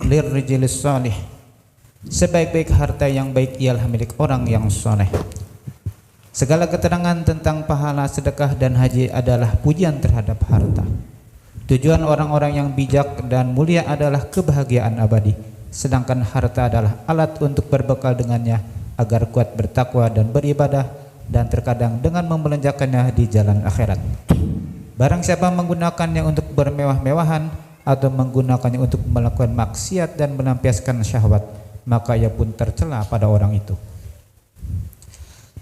lirrijilis salih. Sebaik-baik harta yang baik ialah milik orang yang soleh. Segala keterangan tentang pahala sedekah dan haji adalah pujian terhadap harta. Tujuan orang-orang yang bijak dan mulia adalah kebahagiaan abadi, sedangkan harta adalah alat untuk berbekal dengannya agar kuat bertakwa dan beribadah, dan terkadang dengan membelanjakannya di jalan akhirat. Barang siapa menggunakannya untuk bermewah-mewahan atau menggunakannya untuk melakukan maksiat dan melampiaskan syahwat, maka ia pun tercela pada orang itu.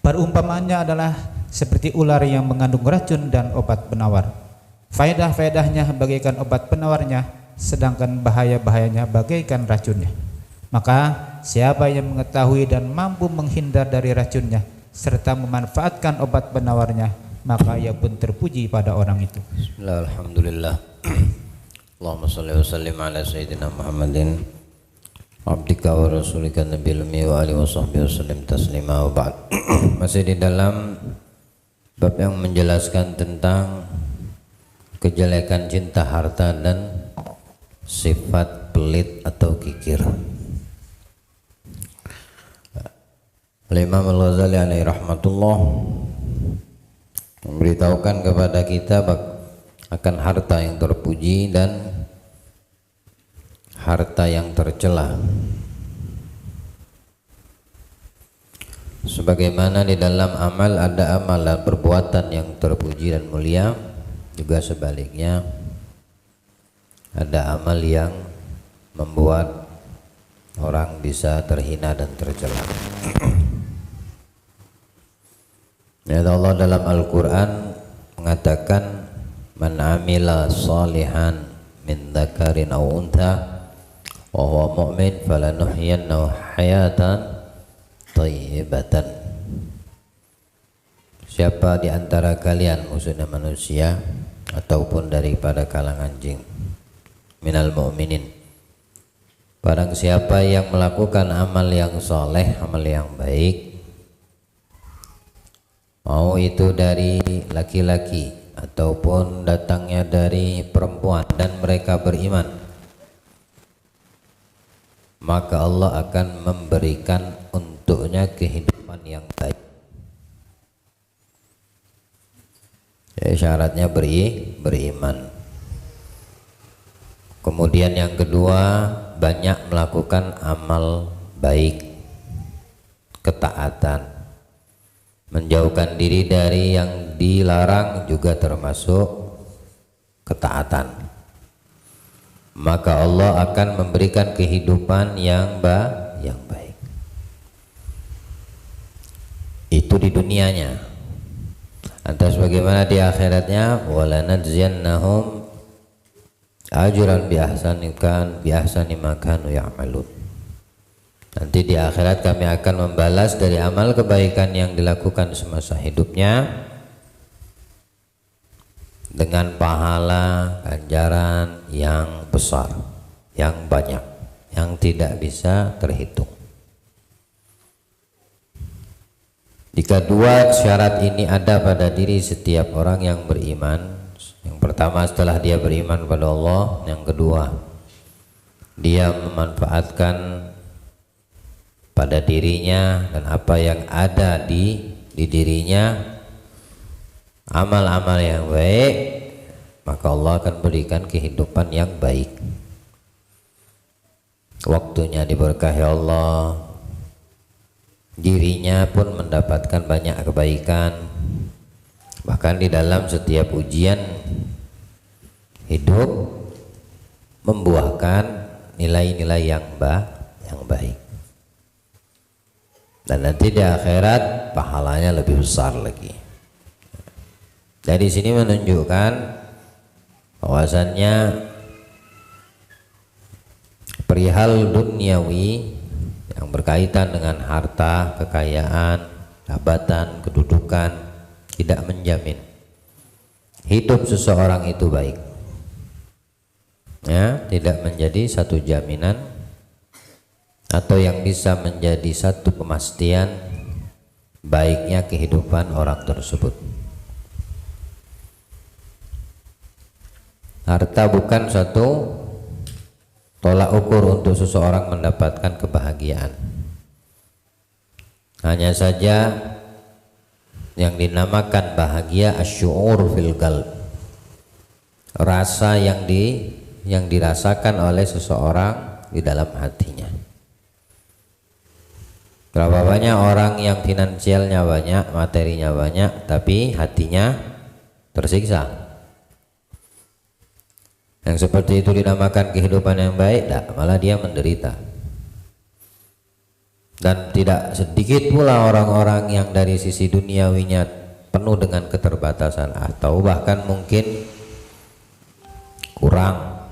Perumpamaannya adalah seperti ular yang mengandung racun dan obat penawar. Faedah-faedahnya bagaikan obat penawarnya, sedangkan bahaya-bahayanya bagaikan racunnya. Maka siapa yang mengetahui dan mampu menghindar dari racunnya serta memanfaatkan obat penawarnya, maka ia pun terpuji pada orang itu. Bismillah, alhamdulillah. Allahumma salli wa sallim ala sayyidina Muhammadin abdika wa rasulika nabiyil ummi wa alihi wa sahbihi wasallim taslima wa ba'd. Masih di dalam bab yang menjelaskan tentang kejelekan cinta harta dan sifat pelit atau kikir. Imam Al-Ghazali alaihi rahmatullah memberitahukan kepada kita akan harta yang terpuji dan harta yang tercela. Sebagaimana di dalam amal ada amalan perbuatan yang terpuji dan mulia, juga sebaliknya ada amal yang membuat orang bisa terhina dan tercela. Ya Allah dalam Al-Quran mengatakan, man amila salihan min dzakarin aw untha wa huwa mu'min falanuhyiyannahu hayatan thayyibatan. Siapa di antara kalian, maksudnya manusia ataupun daripada kalangan jin, minal mu'minin, barang siapa yang melakukan amal yang soleh, amal yang baik, mau itu dari laki-laki ataupun datangnya dari perempuan dan mereka beriman, maka Allah akan memberikan untuknya kehidupan yang baik. Ya, syaratnya beriman. Kemudian yang kedua, banyak melakukan amal baik, ketaatan, menjauhkan diri dari yang dilarang juga termasuk ketaatan. Maka Allah akan memberikan kehidupan yang baik. Itu di dunianya. Atas bagaimana di akhiratnya, walanadziyannahum ajran bi ahsani ma kanu ya'malun. Nanti di akhirat kami akan membalas dari amal kebaikan yang dilakukan semasa hidupnya dengan pahala ganjaran yang besar, yang banyak, yang tidak bisa terhitung. Jika dua syarat ini ada pada diri setiap orang yang beriman, yang pertama setelah dia beriman pada Allah, yang kedua dia memanfaatkan pada dirinya dan apa yang ada di dirinya amal-amal yang baik, maka Allah akan berikan kehidupan yang baik. Waktunya diberkahi Allah, dirinya pun mendapatkan banyak kebaikan. Bahkan di dalam setiap ujian hidup membuahkan nilai-nilai yang baik. Dan nanti di akhirat pahalanya lebih besar lagi. Dari sini menunjukkan bahwasannya perihal duniawi yang berkaitan dengan harta, kekayaan, jabatan, kedudukan tidak menjamin hidup seseorang itu baik. Ya, tidak menjadi satu jaminan atau yang bisa menjadi satu pemastian baiknya kehidupan orang tersebut. Harta bukan satu tolak ukur untuk seseorang mendapatkan kebahagiaan. Hanya saja yang dinamakan bahagia asy'ur fil qalb, rasa yang dirasakan oleh seseorang di dalam hatinya. Berapa banyak orang yang finansialnya banyak, materinya banyak, tapi hatinya tersiksa. Yang seperti itu dinamakan kehidupan yang baik, malah dia menderita. Dan tidak sedikit pula orang-orang yang dari sisi duniawinya penuh dengan keterbatasan atau bahkan mungkin kurang,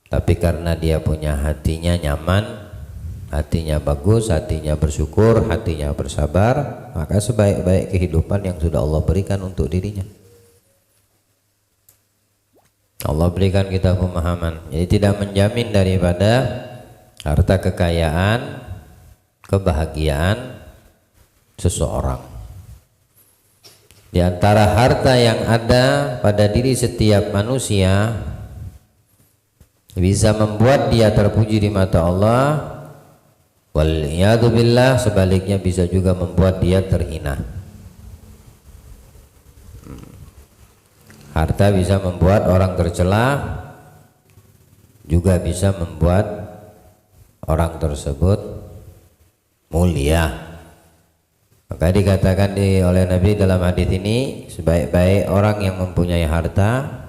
tapi karena dia punya hatinya nyaman, hatinya bagus, hatinya bersyukur, hatinya bersabar, maka sebaik-baik kehidupan yang sudah Allah berikan untuk dirinya. Allah berikan kita pemahaman. Jadi tidak menjamin daripada harta kekayaan kebahagiaan seseorang. Di antara harta yang ada pada diri setiap manusia bisa membuat dia terpuji di mata Allah, wal-iyadu billah, sebaliknya bisa juga membuat dia terhina. Harta bisa membuat orang tercela, juga bisa membuat orang tersebut mulia. Maka dikatakan oleh Nabi dalam hadis ini, sebaik-baik orang yang mempunyai harta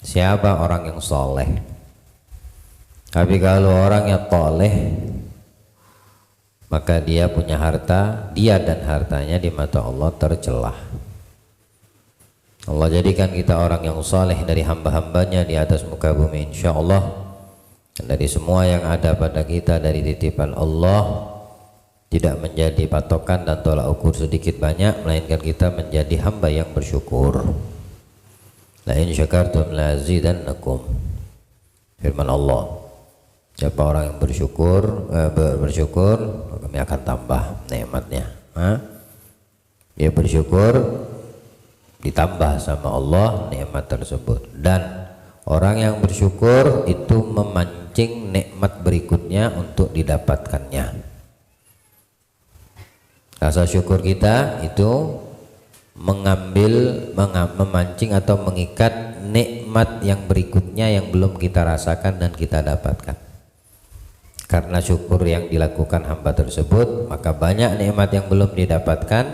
siapa? Orang yang soleh. Tapi kalau orang yang toleh, maka dia punya harta, dia dan hartanya di mata Allah tercelah. Allah jadikan kita orang yang soleh dari hamba-hambanya di atas muka bumi, insya Allah. Dan dari semua yang ada pada kita dari titipan Allah, tidak menjadi patokan dan tolak ukur sedikit banyak, melainkan kita menjadi hamba yang bersyukur. La in syakartum la azidannakum, firman Allah. Siapa orang yang bersyukur, kami akan tambah nikmatnya. Dia bersyukur, ditambah sama Allah nikmat tersebut. Dan orang yang bersyukur itu memancing nikmat berikutnya untuk didapatkannya. Rasa syukur kita itu memancing atau mengikat nikmat yang berikutnya yang belum kita rasakan dan kita dapatkan. Karena syukur yang dilakukan hamba tersebut, maka banyak nikmat yang belum didapatkan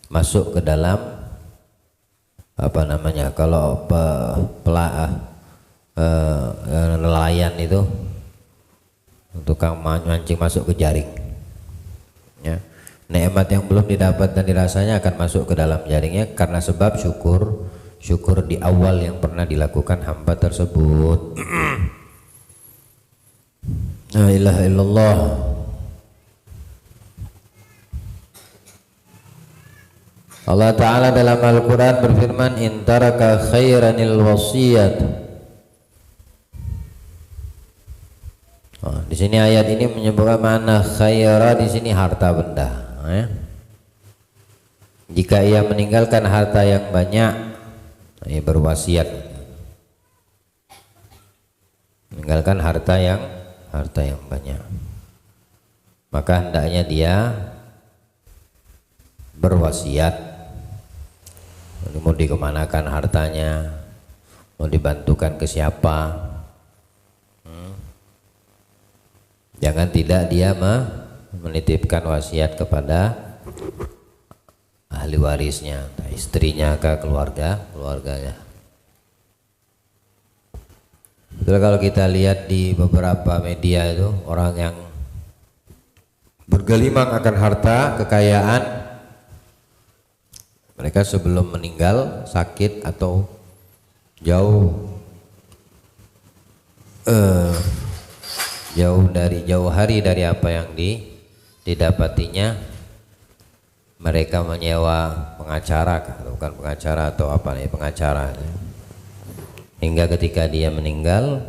masuk ke dalam kalau nelayan itu tukang mancing masuk ke jaring, ya. Nikmat yang belum didapat dan dirasanya akan masuk ke dalam jaringnya karena sebab syukur di awal yang pernah dilakukan hamba tersebut. La ilaha illallah. Allah Ta'ala dalam Al-Quran berfirman, in taraka khairanil wasiyat. Di sini ayat ini menyebutkan mana khaira, di sini harta benda. Jika ia meninggalkan harta yang banyak, ia berwasiat meninggalkan harta yang banyak, maka hendaknya dia berwasiat. Mau dikemanakan hartanya, mau dibantukan ke siapa, jangan tidak dia menitipkan wasiat kepada ahli warisnya, istrinya ke keluarganya. Betul, kalau kita lihat di beberapa media itu orang yang bergelimang akan harta kekayaan, mereka sebelum meninggal sakit atau jauh hari dari apa yang didapatinya, mereka menyewa pengacara, bukan pengacara atau pengacara, hingga ketika dia meninggal,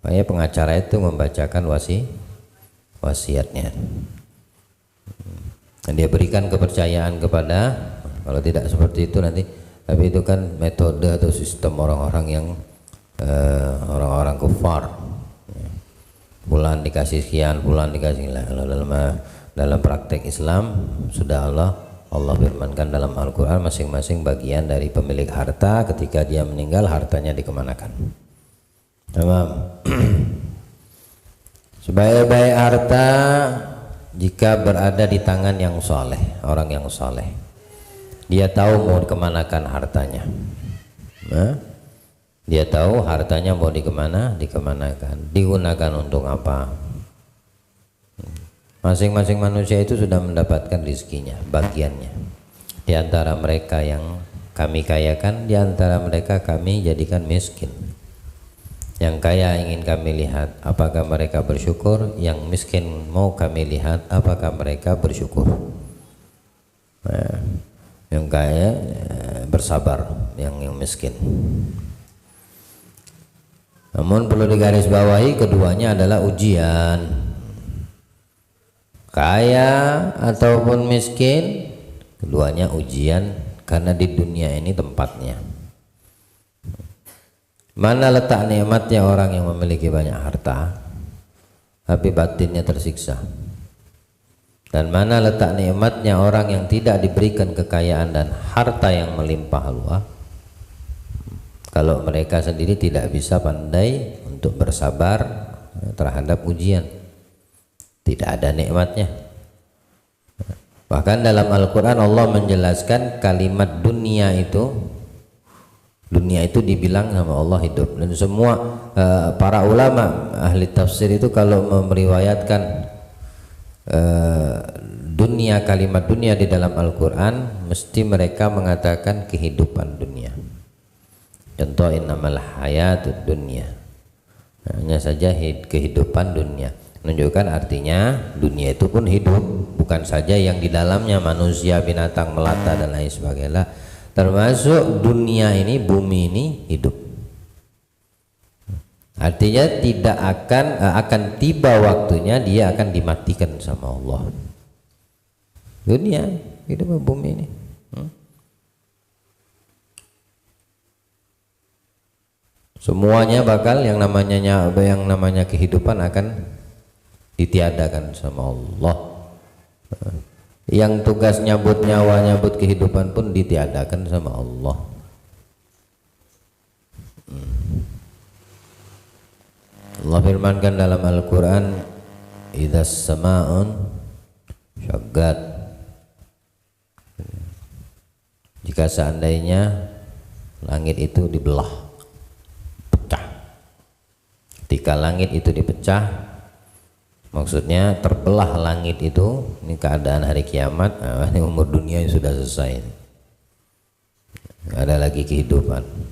pengacara itu membacakan wasiatnya, dan dia berikan kepercayaan kepada. Kalau tidak seperti itu nanti, tapi itu kan metode atau sistem orang-orang yang orang-orang kufar. Bulan dikasih sekian, bulan dikasih lah. Kalau dalam praktek Islam sudah Allah firmankan dalam Al-Quran, masing-masing bagian dari pemilik harta ketika dia meninggal hartanya dikemanakan. Tamam. Sebaik-baik harta jika berada di tangan yang soleh, orang yang soleh. Dia tahu mau dikemanakan hartanya. Dia tahu hartanya mau dikemanakan, digunakan untuk apa. Masing-masing manusia itu sudah mendapatkan rizkinya, bagiannya. Di antara mereka yang kami kayakan, di antara mereka kami jadikan miskin. Yang kaya ingin kami lihat apakah mereka bersyukur, yang miskin mau kami lihat apakah mereka bersyukur. Nah, yang kaya bersabar, yang miskin. Namun perlu digarisbawahi, keduanya adalah ujian. Kaya ataupun miskin, keduanya ujian, karena di dunia ini tempatnya. Mana letak nikmatnya orang yang memiliki banyak harta tapi batinnya tersiksa, dan mana letak nikmatnya orang yang tidak diberikan kekayaan dan harta yang melimpah ruah, kalau mereka sendiri tidak bisa pandai untuk bersabar terhadap ujian, tidak ada nikmatnya. Bahkan dalam Al-Quran Allah menjelaskan kalimat dunia itu dibilang sama Allah hidup. Dan semua para ulama ahli tafsir itu kalau meriwayatkan kalimat dunia di dalam Al-Quran, mesti mereka mengatakan kehidupan dunia. Contoh, innamal hayatud dunya, hanya saja kehidupan dunia, menunjukkan artinya dunia itu pun hidup, bukan saja yang di dalamnya manusia, binatang, melata dan lain sebagainya, termasuk dunia ini, bumi ini hidup. Artinya tidak akan tiba waktunya dia akan dimatikan sama Allah. Dunia hidup, bumi ini. Semuanya bakal yang namanya kehidupan akan ditiadakan sama Allah. Yang tugas nyabut nyawa, nyabut kehidupan pun ditiadakan sama Allah. Allah firmankan dalam Al-Quran, idzas sama'un syaqqat, jika seandainya langit itu dibelah, pecah. Ketika langit itu dipecah, maksudnya terbelah langit itu, ini keadaan hari kiamat. Ini umur dunia yang sudah selesai, nggak ada lagi kehidupan.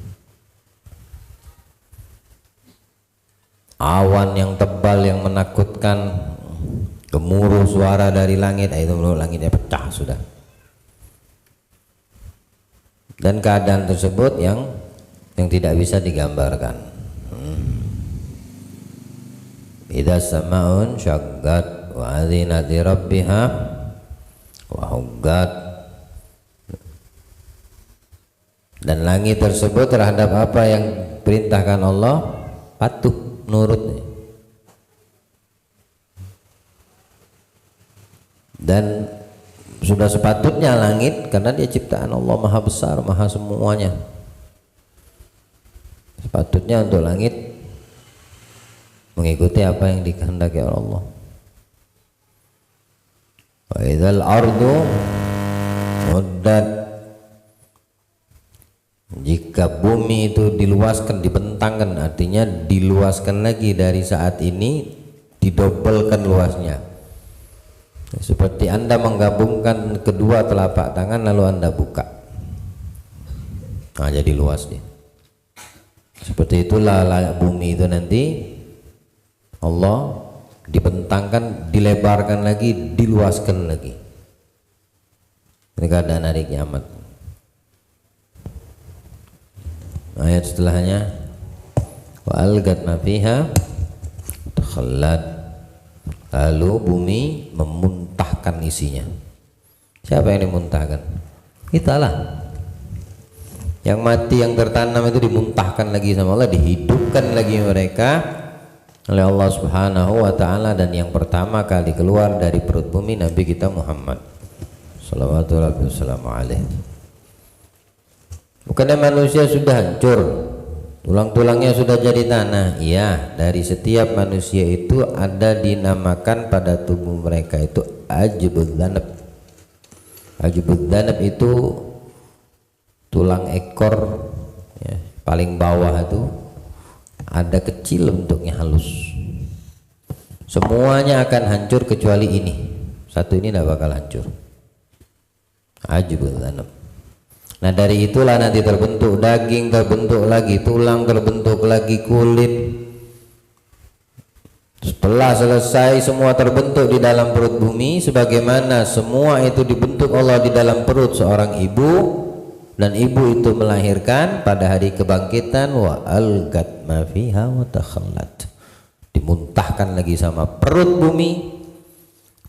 Awan yang tebal yang menakutkan, gemuruh suara dari langit, itu langitnya pecah sudah. Dan keadaan tersebut yang tidak bisa digambarkan. Idza sama'un syaqqat wa adzinat li rabbiha wa huggat. Dan langit tersebut terhadap apa yang perintahkan Allah patuh, nurut. Dan sudah sepatutnya langit, karena dia ciptaan Allah, maha besar, maha semuanya. Sepatutnya untuk langit mengikuti apa yang dikehendaki oleh Allah. Wa idzal ardu muddat, jika bumi itu diluaskan, dibentangkan, artinya diluaskan lagi dari saat ini, didobelkan luasnya. Seperti Anda menggabungkan kedua telapak tangan lalu Anda buka, nah jadi luas dia. Seperti itulah bumi itu nanti Allah dibentangkan, dilebarkan lagi, diluaskan lagi. Ini keadaan hari kiamat. Ayat setelahnya, wa algat ma fiha takhallat, lalu bumi memuntahkan isinya. Siapa yang dimuntahkan? Kitalah. Yang mati, yang tertanam itu dimuntahkan lagi sama Allah, dihidupkan lagi mereka. oleh Allah Subhanahu wa taala, dan yang pertama kali keluar dari perut bumi Nabi kita Muhammad sallallahu alaihi. Bukannya manusia sudah hancur, tulang-tulangnya sudah jadi tanah? Iya, dari setiap manusia itu ada dinamakan pada tubuh mereka itu ajbud dhanab. Ajbud dhanab itu tulang ekor ya, paling bawah itu ada kecil bentuknya halus. Semuanya akan hancur kecuali ini. Satu ini tidak bakal hancur. Ajbud dhanab. Nah dari itulah nanti terbentuk daging, terbentuk lagi tulang, terbentuk lagi kulit. Setelah selesai semua terbentuk di dalam perut bumi, sebagaimana semua itu dibentuk Allah di dalam perut seorang ibu, dan ibu itu melahirkan pada hari kebangkitan, wa algat ma fiha wa takhallat, dimuntahkan lagi sama perut bumi.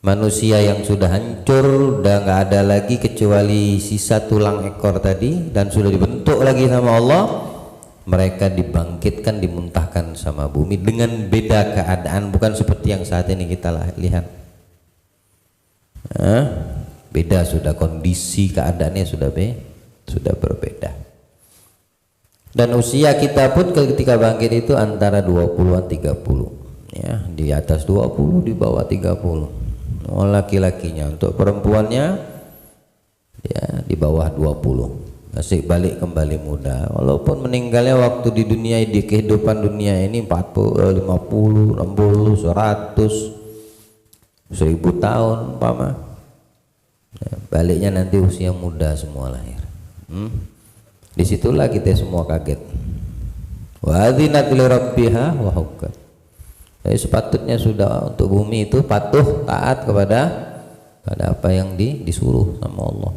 Manusia yang sudah hancur, udah nggak ada lagi kecuali sisa tulang ekor tadi, dan sudah dibentuk lagi sama Allah. Mereka dibangkitkan, dimuntahkan sama bumi dengan beda keadaan, bukan seperti yang saat ini kita lihat. Beda, sudah kondisi keadaannya sudah berbeda. Dan usia kita pun ketika bangkit itu antara 20-an 30 ya, di atas 20, di bawah 30. Oh, laki-lakinya, untuk perempuannya ya di bawah 20, masih balik kembali muda, walaupun meninggalnya waktu di dunia, di kehidupan dunia ini 40, 50, 60, 100, 1000 tahun umpama ya, baliknya nanti usia muda semua lahir. Disitulah kita semua kaget. Wa adzinat li rabbiha wa huqqat. Jadi sepatutnya sudah untuk bumi itu patuh taat kepada apa yang disuruh sama Allah.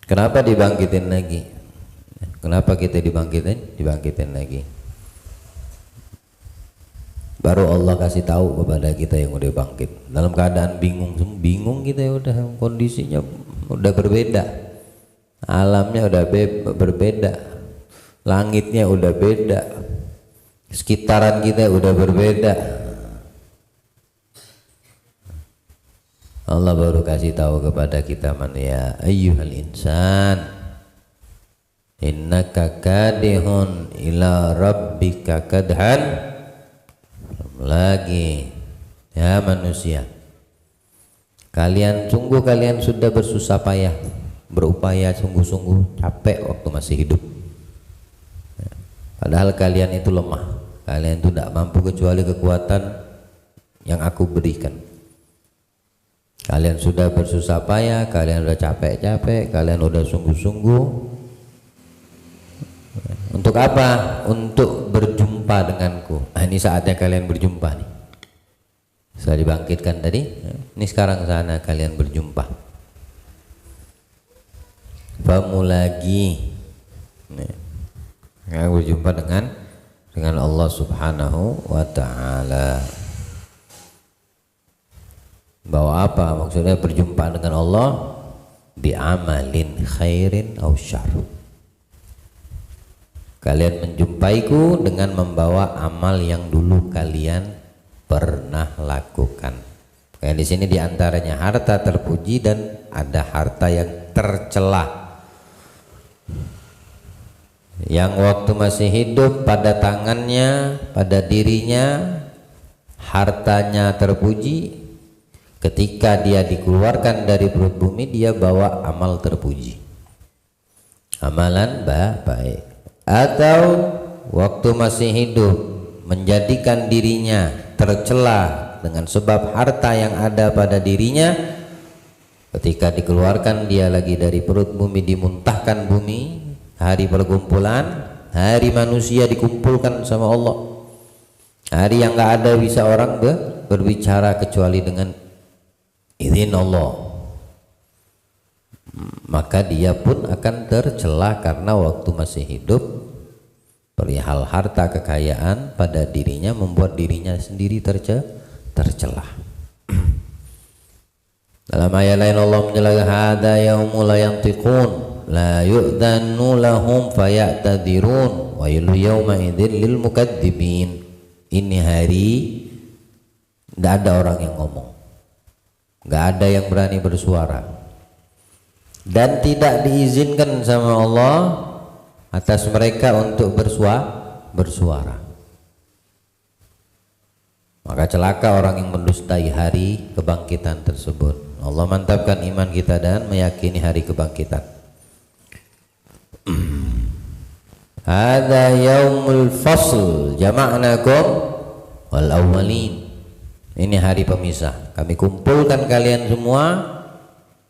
Kenapa dibangkitin lagi? Kenapa kita dibangkitin lagi? Baru Allah kasih tahu kepada kita yang udah bangkit. Dalam keadaan bingung kita ya, udah kondisinya udah berbeda, alamnya udah berbeda, langitnya udah beda, sekitaran kita udah berbeda. Allah baru kasih tahu kepada kita, man ya ayyuhal insan innaka kadihun ila rabbika kadhan. Lagi ya manusia, kalian sudah bersusah payah, berupaya sungguh-sungguh, capek waktu masih hidup. Padahal kalian itu lemah, kalian itu tidak mampu kecuali kekuatan yang aku berikan. Kalian sudah bersusah payah, kalian sudah capek-capek, kalian sudah sungguh-sungguh. Untuk apa? Untuk berjumpa denganku. Ini saatnya kalian berjumpa nih. Setelah dibangkitkan tadi, ini sekarang sana kalian berjumpa. Kamu lagi berjumpa dengan Allah Subhanahu wa ta'ala. Bahwa apa maksudnya berjumpa dengan Allah? Bi'amalin khairin aw syarr. Kalian menjumpaiku dengan membawa amal yang dulu kalian pernah lakukan. Kayak di sini diantaranya harta terpuji dan ada harta yang tercela. Yang waktu masih hidup pada tangannya, pada dirinya, hartanya terpuji. Ketika dia dikeluarkan dari perut bumi, dia bawa amal terpuji, amalan baik. Atau waktu masih hidup menjadikan dirinya tercela dengan sebab harta yang ada pada dirinya. Ketika dikeluarkan dia lagi dari perut bumi, dimuntahkan bumi, hari perkumpulan, hari manusia dikumpulkan sama Allah, hari yang gak ada bisa orang berbicara kecuali dengan izin Allah. Maka dia pun akan tercela karena waktu masih hidup perihal harta kekayaan pada dirinya membuat dirinya sendiri tercela. Dalam ayat lain Allah menjelaskan, hada yaumul la yantiqun la yu'dhannu lahum faya'tadirun Wailu yawma idzin lil mukadzibin. Ini hari tidak ada orang yang ngomong, nggak ada yang berani bersuara, dan tidak diizinkan sama Allah atas mereka untuk bersuara. Maka celaka orang yang mendustai hari kebangkitan tersebut. Allah mantapkan iman kita dan meyakini hari kebangkitan. Hadza yaumul fasl jama'nakum wal awwalin. Ini hari pemisah. Kami kumpulkan kalian semua,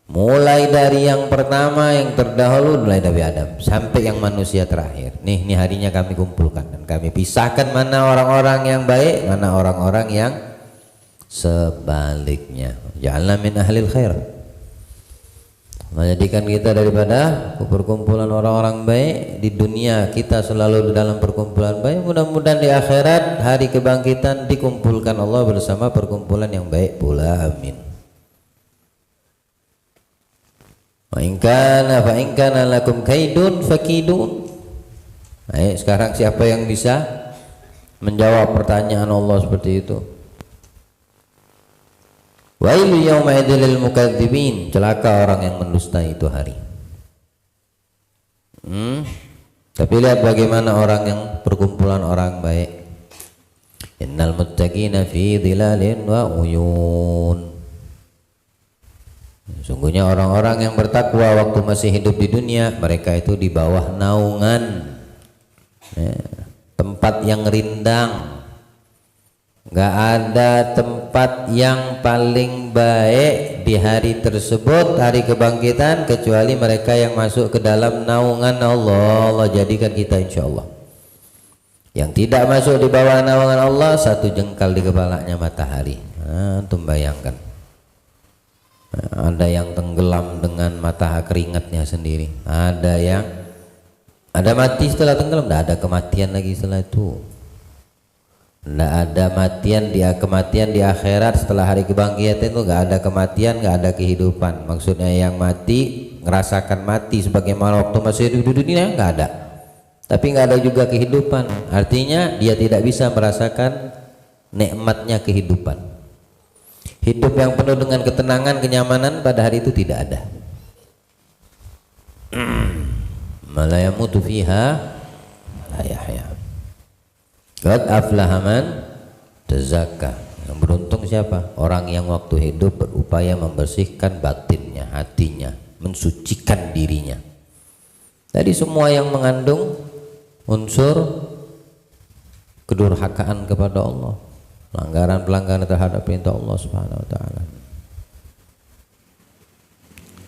mulai dari yang pertama, yang terdahulu, mulai dari Adam sampai yang manusia terakhir. Ini harinya kami kumpulkan dan kami pisahkan mana orang-orang yang baik, mana orang-orang yang sebaliknya. Ja'alna min ahlil khair. Menjadikan kita daripada perkumpulan orang-orang baik. Di dunia kita selalu dalam perkumpulan baik, mudah-mudahan di akhirat hari kebangkitan dikumpulkan Allah bersama perkumpulan yang baik pula. Amin. Fa in kana lakum kaidun fakidun. Baik, sekarang siapa yang bisa menjawab pertanyaan Allah seperti itu? Wailu yawma idzil mukadzibin. Celaka orang yang mendustai itu hari. Tapi lihat bagaimana orang yang perkumpulan orang baik. Innal muttaqina fi dhilalin wa uyun. Sungguhnya orang-orang yang bertakwa waktu masih hidup di dunia, mereka itu di bawah naungan tempat yang rindang. Gak ada tempat yang paling baik di hari tersebut, hari kebangkitan, kecuali mereka yang masuk ke dalam naungan Allah. Allah jadikan kita insya Allah. Yang tidak masuk di bawah naungan Allah, satu jengkal di kepalanya matahari. Antum bayangkan. Ada yang tenggelam dengan matahari keringatnya sendiri. Ada mati setelah tenggelam, tidak ada kematian lagi setelah itu. Tidak ada kematian di akhirat setelah hari kebangkitan itu. Nggak ada kematian, nggak ada kehidupan. Maksudnya yang mati ngerasakan mati sebagaimana waktu masih hidup di dunia, nggak ada. Tapi nggak ada juga kehidupan. Artinya dia tidak bisa merasakan nikmatnya kehidupan. Hidup yang penuh dengan ketenangan, kenyamanan pada hari itu tidak ada. La yamutu fiha la yahya. Qad aflaha man tazakka. Yang beruntung siapa? Orang yang waktu hidup berupaya membersihkan batinnya, hatinya, mensucikan dirinya dari semua yang mengandung unsur kedurhakaan kepada Allah, pelanggaran-pelanggaran terhadap perintah Allah Subhanahu wa taala.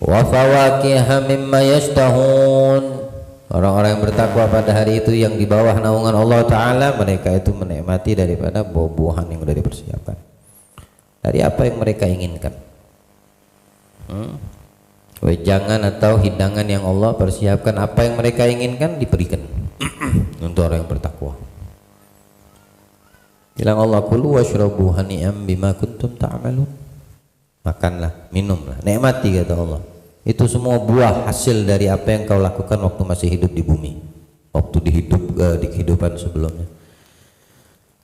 Wa fawakiha mimma yashtahun. Orang-orang yang bertakwa pada hari itu yang di bawah naungan Allah Ta'ala, mereka itu menikmati daripada buah-buahan yang sudah dipersiapkan dari apa yang mereka inginkan. Wejangan atau hidangan yang Allah persiapkan, apa yang mereka inginkan diberikan untuk orang yang bertakwa. Bilang Allah, kulu washrabu hani'am bima kuntum ta'malun. Makanlah, minumlah, nikmati kata Allah. Itu semua buah hasil dari apa yang kau lakukan waktu masih hidup di bumi, waktu di kehidupan sebelumnya.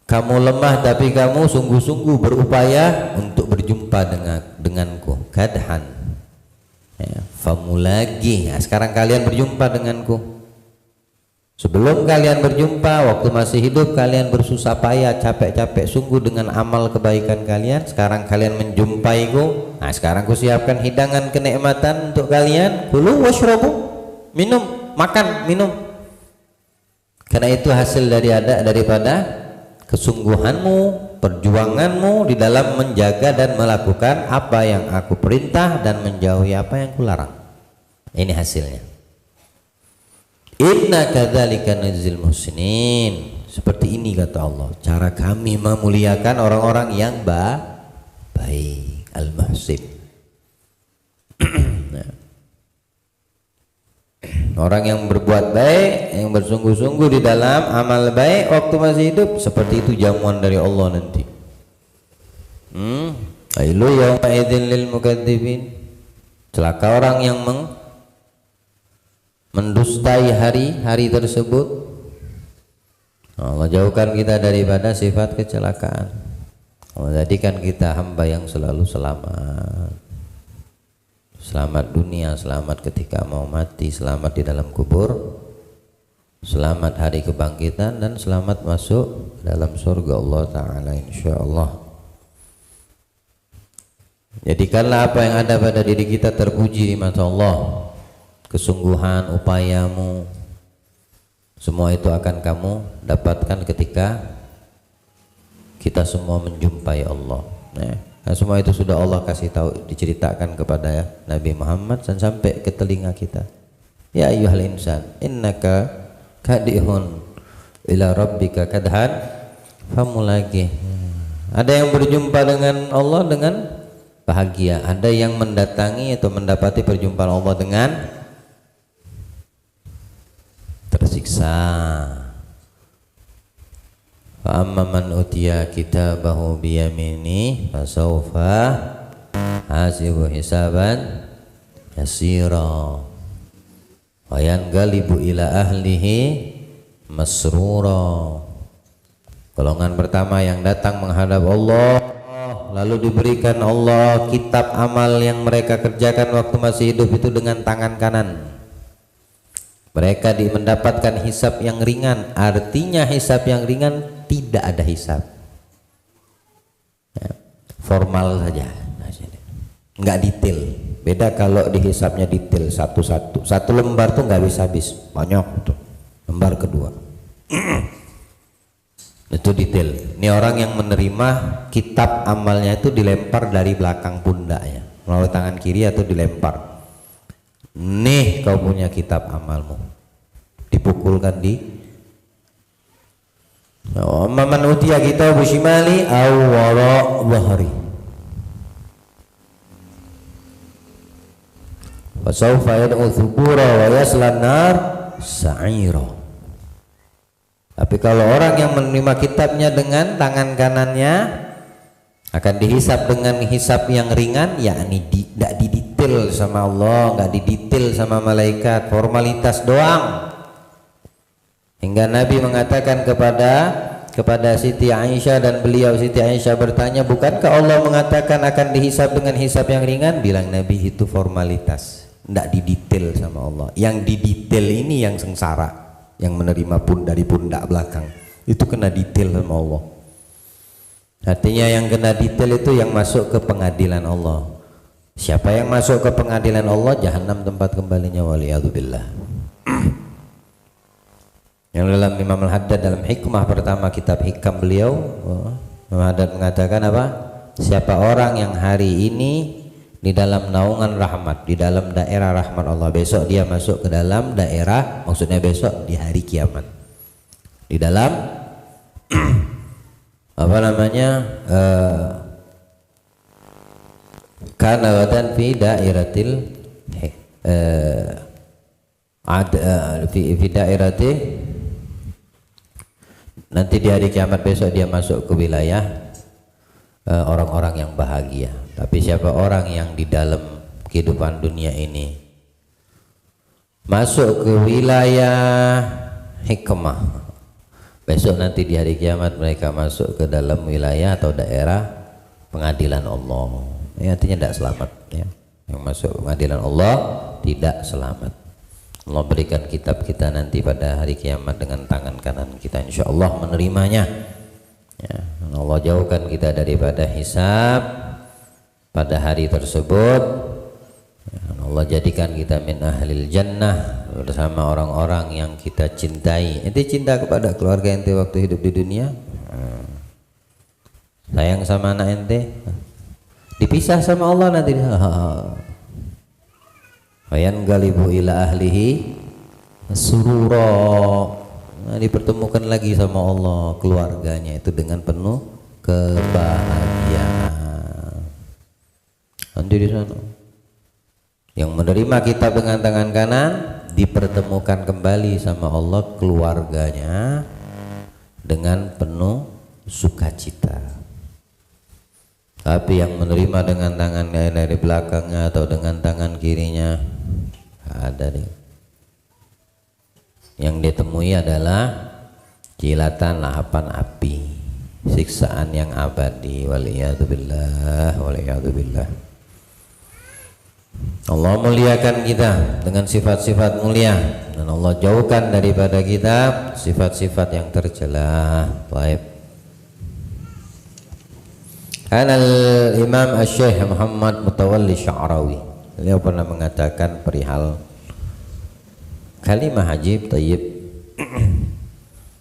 Kamu lemah tapi kamu sungguh-sungguh berupaya untuk berjumpa denganku. Kadhan, famulagi. Nah, sekarang kalian berjumpa denganku. Sebelum kalian berjumpa, waktu masih hidup kalian bersusah payah, capek-capek sungguh dengan amal kebaikan kalian. Sekarang kalian menjumpaiku. Nah, sekarang ku siapkan hidangan kenikmatan untuk kalian. Kulu washrabu, minum, makan, minum. Karena itu hasil daripada kesungguhanmu, perjuanganmu di dalam menjaga dan melakukan apa yang aku perintah dan menjauhi apa yang kularang. Ini hasilnya. Inna kadzalika najzil muhsinin. Seperti ini kata Allah, cara kami memuliakan orang-orang yang baik, al-muhsin. Orang yang berbuat baik, yang bersungguh-sungguh di dalam amal baik waktu masih hidup, seperti itu jamuan dari Allah nanti. Ailu yauma idzin lil mukadzibin. Celaka orang yang mendustai hari tersebut. Allah jauhkan kita daripada sifat kecelakaan. Allah jadikan kita hamba yang selalu selamat. Selamat dunia, selamat ketika mau mati, selamat di dalam kubur, selamat hari kebangkitan, dan selamat masuk dalam surga Allah Ta'ala insyaallah. Jadikanlah apa yang ada pada diri kita terpuji di mata Allah. Kesungguhan, upayamu, semua itu akan kamu dapatkan ketika kita semua menjumpai Allah. Nah, semua itu sudah Allah kasih tahu, diceritakan kepada Nabi Muhammad dan sampai ke telinga kita. Ya ayyuhal insan, innaka kadihun ila rabbika kadhan famulaqih. Ada yang berjumpa dengan Allah dengan bahagia, ada yang mendatangi atau mendapati perjumpaan Allah dengan tersiksa. Fa amma man utiya kitabahu biyamini fasawfa hasibu hisaban yasira wa yanqalibu ila ahlihi masrura. Golongan pertama yang datang menghadap Allah, lalu diberikan Allah kitab amal yang mereka kerjakan waktu masih hidup itu dengan tangan kanan. Mereka mendapatkan hisab yang ringan. Artinya hisab yang ringan tidak ada hisab, ya, formal saja, nggak detail. Beda kalau dihisabnya detail satu-satu. Satu lembar tuh nggak bisa habis, banyak tuh. Lembar kedua itu detail. Ini orang yang menerima kitab amalnya itu dilempar dari belakang pundaknya melalui tangan kiri atau dilempar. Nih kau punya kitab amalmu, dipukulkan di man utiya kitabu shimali aw wara dhahri wa sawfa yad'u thubura wa yasla nar sa'ira. Tapi kalau orang yang menerima kitabnya dengan tangan kanannya akan dihisap dengan hisap yang ringan, yakni tidak didetail sama Allah, nggak didetail sama malaikat, formalitas doang. Hingga Nabi mengatakan kepada Siti Aisyah, dan beliau Siti Aisyah bertanya, bukankah Allah mengatakan akan dihisap dengan hisap yang ringan? Bilang Nabi, itu formalitas, tidak didetail sama Allah. Yang didetail ini yang sengsara, yang menerima pun dari pundak belakang, itu kena detail sama Allah. Artinya yang kena detail itu yang masuk ke pengadilan Allah. Siapa yang masuk ke pengadilan Allah, jahanam tempat kembalinya, waliyadzubillah. Yang dalam Imam Al-Haddad dalam hikmah pertama kitab hikam beliau, Imam Al-Haddad mengatakan apa? Siapa orang yang hari ini di dalam naungan rahmat, di dalam daerah rahmat Allah, besok dia masuk ke dalam daerah, maksudnya besok di hari kiamat, di dalam apa namanya, kana wadan fi dairatil fi dairati, nanti di hari kiamat besok dia masuk ke wilayah orang-orang yang bahagia. Tapi siapa orang yang di dalam kehidupan dunia ini masuk ke wilayah hikmah, besok nanti di hari kiamat mereka masuk ke dalam wilayah atau daerah pengadilan Allah. Ini artinya tidak selamat, ya. Yang masuk pengadilan Allah tidak selamat. Allah berikan kitab kita nanti pada hari kiamat dengan tangan kanan kita, insya Allah menerimanya, ya. Allah jauhkan kita daripada hisab pada hari tersebut, ya. Allah jadikan kita min ahlil jannah, bersama orang-orang yang kita cintai. Ente cinta kepada keluarga ente waktu hidup di dunia, sayang sama anak ente, dipisah sama Allah nanti. Wayan galibu ila ahlihi surura, nah, dipertemukan lagi sama Allah keluarganya itu dengan penuh kebahagiaan. Nanti di sana yang menerima kitab dengan tangan kanan dipertemukan kembali sama Allah keluarganya dengan penuh sukacita. Tapi yang menerima dengan tangan dari belakangnya atau dengan tangan kirinya, ada nih. Yang ditemui adalah Jilatan lahapan api, siksaan yang abadi. Waliyadzubillah, waliyadzubillah. Allah muliakan kita dengan sifat-sifat mulia, dan Allah jauhkan daripada kita sifat-sifat yang tercela. Baik. Imam Asy-Syaikh Muhammad Mutawalli Sya'rawi, beliau pernah mengatakan perihal kalimah ajib tayyib.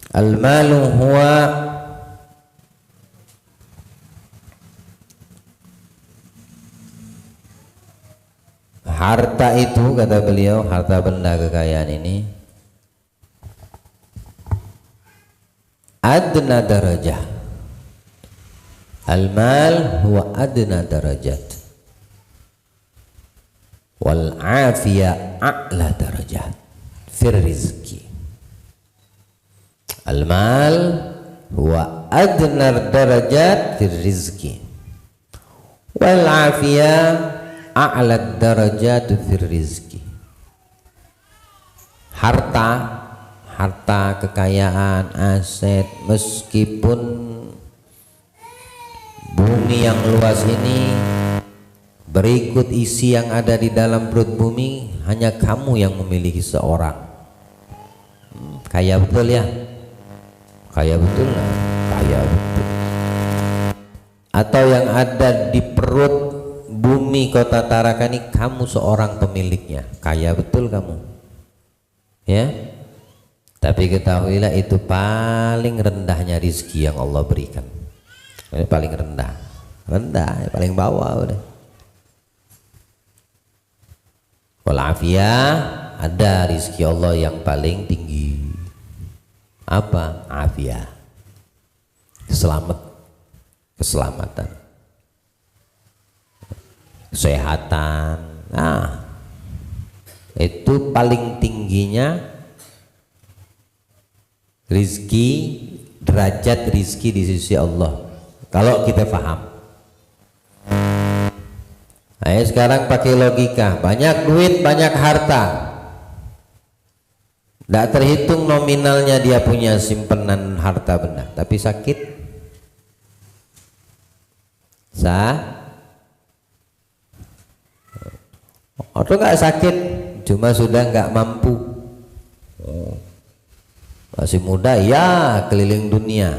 Al-malu huwa harta itu, kata beliau, harta benda kekayaan ini adna darajah. Al-mal huwa adna darajat wal afiyah a'la darajat fir rizki. Al-mal huwa adna darajat fir rizki wal afiyah a'la darajat fir rizki. Harta, kekayaan, aset, meskipun bumi yang luas ini berikut isi yang ada di dalam perut bumi, hanya kamu yang memiliki seorang. Kaya betul ya? Kaya betul lah, kaya betul. Atau yang ada di perut bumi kota Tarakan ini kamu seorang pemiliknya, kaya betul kamu. Ya? Tapi ketahuilah itu paling rendahnya rizki yang Allah berikan. Ini paling rendah, paling bawah udah. Walafiyah, ada rizki Allah yang paling tinggi. Apa? Afiyah, keselamatan, kesehatan. Nah, itu paling tingginya rizki, derajat rizki di sisi Allah. Kalau kita paham. Ayo sekarang pakai logika, banyak duit, banyak harta, tidak terhitung nominalnya dia punya simpanan harta benda, tapi sakit. Atau nggak sakit, cuma sudah nggak mampu. Masih muda ya keliling dunia,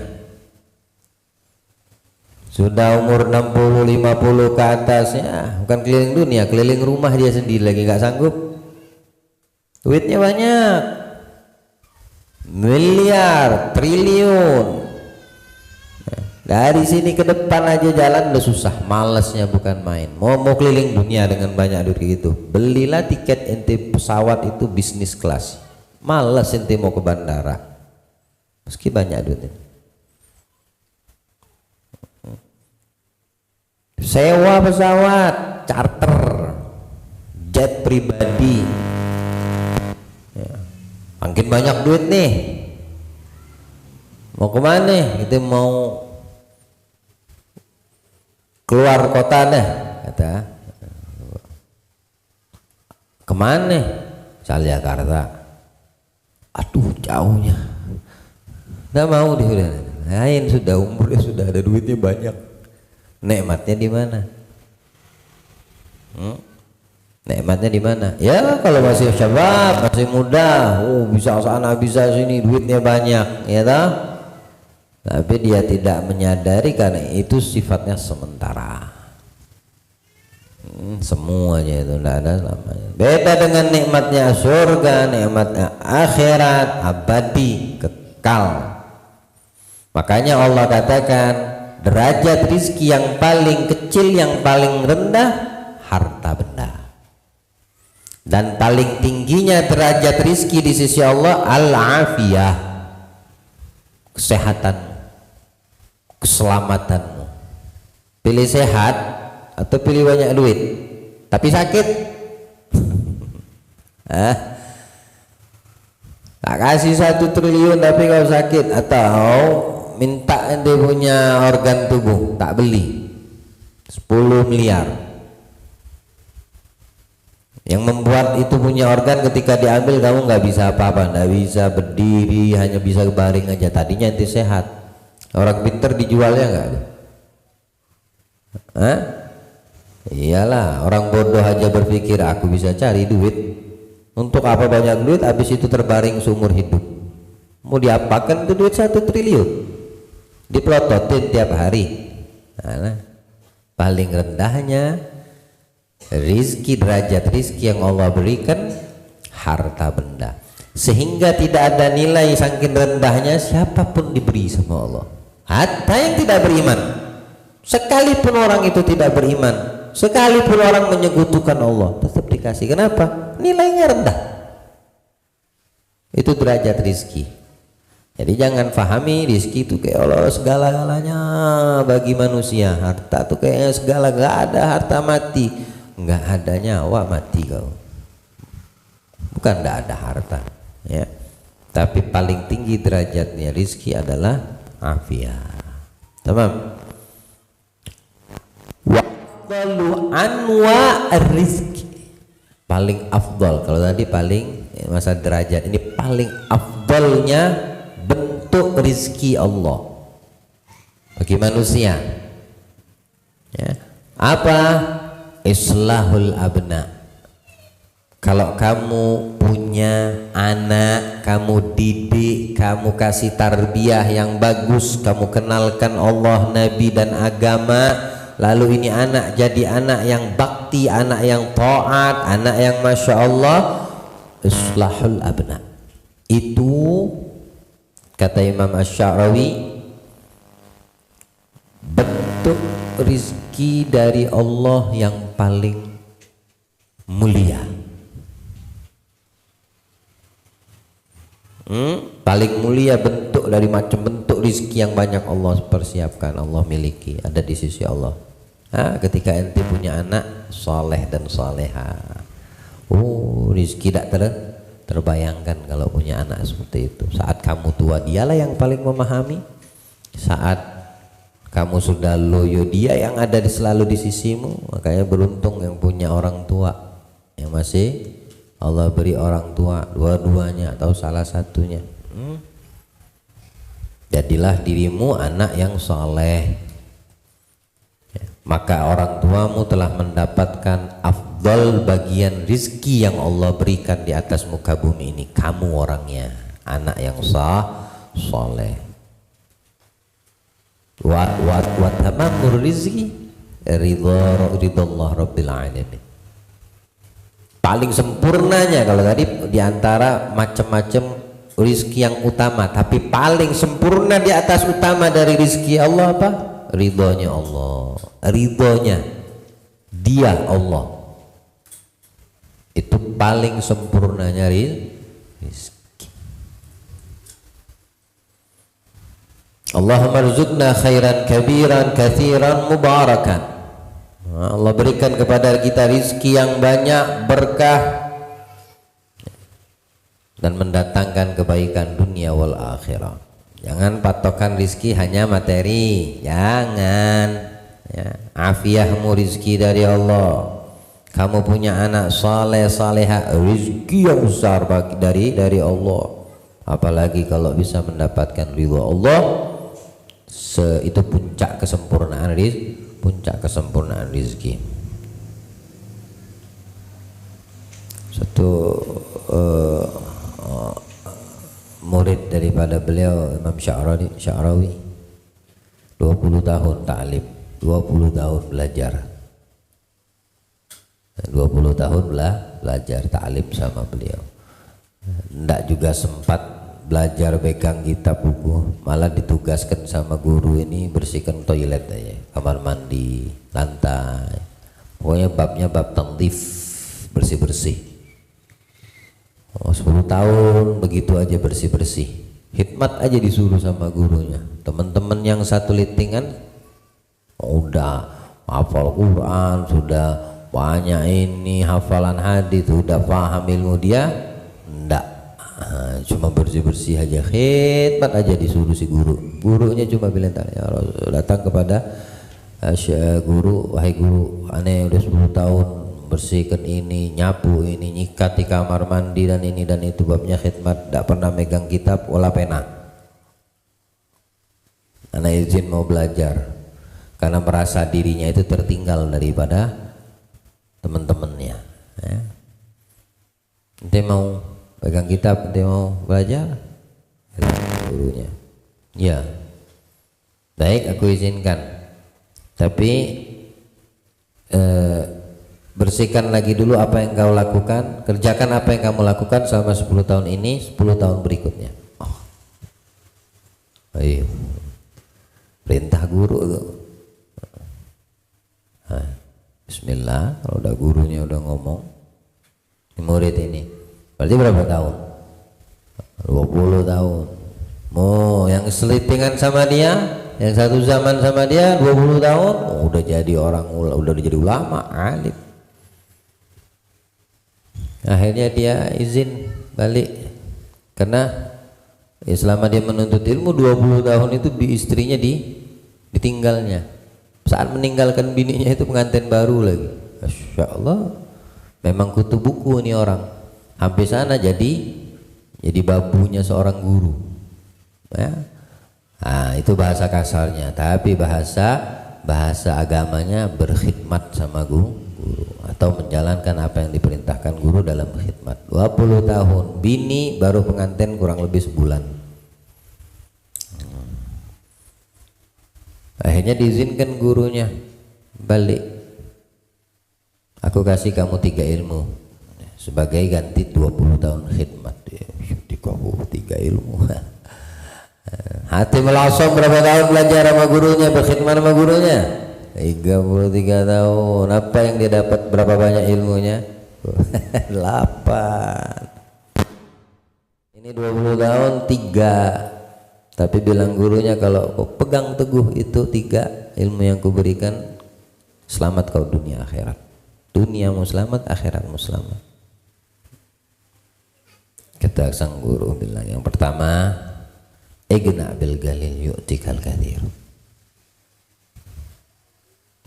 sudah umur 60-50 ke atas ya bukan keliling dunia, keliling rumah dia sendiri lagi nggak sanggup. Duitnya banyak, miliar, triliun. Dari sini ke depan aja jalan udah susah, malesnya bukan main. Mau keliling dunia dengan banyak duit gitu, belilah tiket ente pesawat itu bisnis kelas, males ente mau ke bandara meski banyak duitnya. Sewa pesawat charter, jet pribadi ya. Makin banyak duit nih, mau kemana? Kita mau keluar kota dah, kata kemana? Jakarta. Aduh jauhnya, nggak mau dia, udah lain, sudah umurnya sudah ada duitnya banyak. Nikmatnya di mana? Nikmatnya di mana? Ya kalau masih syabab, masih muda, bisa sana bisa sini, duitnya banyak, ya toh? Tapi dia tidak menyadari karena itu sifatnya sementara. Semuanya itu tidak ada selamanya. Beda dengan nikmatnya surga, nikmatnya akhirat, abadi, kekal. Makanya Allah katakan derajat rizki yang paling kecil, yang paling rendah harta benda, dan paling tingginya derajat rizki di sisi Allah al-afiyah, kesehatanmu, keselamatanmu. Pilih sehat atau pilih banyak duit tapi sakit? Tak kasih 1 triliun tapi kau sakit, atau minta ente punya organ tubuh tak beli 10 miliar Yang membuat itu punya organ ketika diambil kamu nggak bisa apa-apa, nggak bisa berdiri, hanya bisa baring aja. Tadinya ente sehat. Orang pinter dijualnya nggak? Hah? Iyalah, orang bodoh aja berpikir aku bisa cari duit. Untuk apa banyak duit? Habis itu terbaring seumur hidup. Mau diapakan itu duit 1 triliun? Dipelototin tiap hari. Nah, paling rendahnya rizki, derajat rizki yang Allah berikan harta benda, sehingga tidak ada nilai saking rendahnya siapapun diberi sama Allah. Hatta yang tidak beriman, sekalipun orang itu tidak beriman, sekalipun orang menyekutukan Allah, tetap dikasih. Kenapa? Nilainya rendah. Itu derajat rizki. Jadi jangan fahami rizki itu kayak Allah segala-galanya bagi manusia. Harta itu kayaknya segala, gak ada harta mati, nggak ada nyawa mati kau. Bukan nggak ada harta, ya. Tapi paling tinggi derajatnya rizki adalah afiat. Tamam. Wa afdalu anwa rizki, paling afdal. Kalau tadi paling masa derajat, ini paling afdalnya bentuk rizki Allah bagi manusia, ya. Apa? Islahul abna. Kalau kamu punya anak, kamu didik, kamu kasih tarbiyah yang bagus, kamu kenalkan Allah, Nabi dan agama, lalu ini anak jadi anak yang bakti, anak yang taat, anak yang masya Allah, islahul abna. Itu kata Imam Asy-Sya'rawi bentuk rizki dari Allah yang paling mulia. Paling mulia bentuk dari macam bentuk rizki yang banyak Allah persiapkan, Allah miliki, ada di sisi Allah. Ketika ente punya anak soleh dan soleha, rizki tidak terbayangkan kalau punya anak seperti itu. Saat kamu tua, dialah yang paling memahami. Saat kamu sudah loyo, dia yang ada selalu di sisimu. Makanya beruntung yang punya orang tua, yang masih Allah beri orang tua dua-duanya atau salah satunya. Jadilah dirimu anak yang soleh, maka orang tuamu telah mendapatkan afdal bagian rizki yang Allah berikan di atas muka bumi ini. Kamu orangnya anak yang soleh. Wa tamamur rizki ridallah rabbil alamin. Paling sempurnanya, kalau tadi diantara macam-macam rizki yang utama, tapi paling sempurna di atas utama dari rizki Allah apa? Ridhonya Allah, ridhonya dia Allah, itu paling sempurnanya rizki. Allahumma rzuqna khairan kabiran kathiran mubarakan. Allah berikan kepada kita rizki yang banyak, berkah, dan mendatangkan kebaikan dunia wal akhirah. Jangan patokan rizki hanya materi, jangan, ya. Afiahmu rizki dari Allah. Kamu punya anak saleh saleha, rizki yang besar dari Allah. Apalagi kalau bisa mendapatkan ridho Allah, itu puncak kesempurnaan rizki. Puncak kesempurnaan rizki. Satu murid daripada beliau, Imam Sya'rawi, 20 tahun ta'lim, 20 tahun belajar, 20 tahun belajar ta'lim sama beliau. Tidak juga sempat belajar pegang kitab buku, malah ditugaskan sama guru ini bersihkan toilet aja, kamar mandi, lantai, pokoknya babnya bab tanzif, bersih-bersih. 10 tahun begitu aja bersih-bersih, hikmat aja disuruh sama gurunya. Teman-teman yang satu litingan udah hafal Quran, sudah banyak ini hafalan hadis, sudah paham ilmu, dia enggak. Cuma bersih-bersih aja, khidmat aja disuruh si guru. Gurunya cuma bilang, ya datang kepada guru, wahai guru, aneh udah 10 tahun membersihkan ini, nyapu ini, nyikat di kamar mandi dan ini dan itu, babnya khidmat, tidak pernah megang kitab wala pena. Anak izin mau belajar karena merasa dirinya itu tertinggal daripada teman-temannya. Ya. Ente mau pegang kitab, ente mau belajar, gurunya. Ya, baik, aku izinkan. Tapi bersihkan lagi dulu apa yang kau lakukan, kerjakan apa yang kamu lakukan selama 10 tahun ini, 10 tahun berikutnya. Oh. Ayo. Perintah guru tuh. Nah, bismillah, kalau udah gurunya udah ngomong, murid ini berarti berapa tahun? 20 tahun. Mau yang selipingan sama dia, yang satu zaman sama dia 20 tahun, udah jadi orang, udah jadi ulama, alim. Akhirnya dia izin balik karena ya selama dia menuntut ilmu 20 tahun itu istrinya ditinggalnya. Saat meninggalkan bininya itu pengantin baru lagi. Masya Allah, memang kutu buku nih orang. Sampai sana jadi babunya seorang guru. Ya. Nah, itu bahasa kasarnya, tapi bahasa agamanya berkhidmat sama guru atau menjalankan apa yang diperintahkan guru dalam khidmat. 20 tahun, bini baru pengantin kurang lebih sebulan. Akhirnya diizinkan gurunya balik. Aku kasih kamu 3 ilmu sebagai ganti 20 tahun khidmat. Dikau 3 ilmu. Hati Al-Asam berapa tahun belajar sama gurunya, berkhidmat sama gurunya? 33 tahun. Apa yang dia dapat, berapa banyak ilmunya? 8. Ini 20 tahun 3. Tapi bilang gurunya, kalau kau pegang teguh itu 3 ilmu yang kuberikan, selamat kau dunia akhirat. Duniamu selamat, akhiratmu selamat. Kata sang guru bilang, yang pertama, igna bil galil yu'tikal kathir.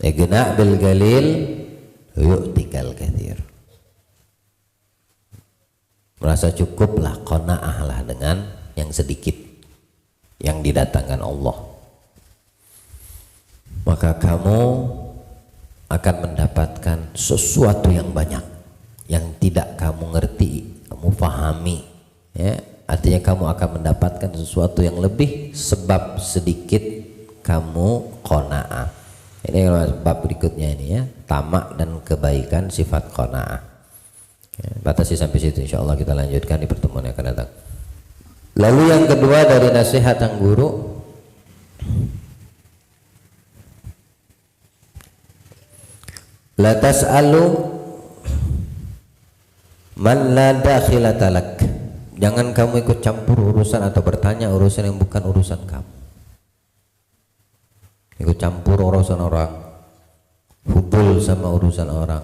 Igna bil galil yu'tikal kathir. Merasa cukuplah, qanaah lah dengan yang sedikit yang didatangkan Allah, maka kamu akan mendapatkan sesuatu yang banyak yang tidak kamu ngerti, kamu pahami, ya. Artinya kamu akan mendapatkan sesuatu yang lebih sebab sedikit kamu qanaah. Ini bab berikutnya ini, ya, tamak dan kebaikan sifat qanaah. Ya, batasi sampai situ, insyaallah kita lanjutkan di pertemuan yang akan datang. Lalu yang kedua dari nasihat sang guru, la tas'alu man la dakhilata lak. Jangan kamu ikut campur urusan atau bertanya urusan yang bukan urusan kamu. Ikut campur urusan orang, hubul sama urusan orang,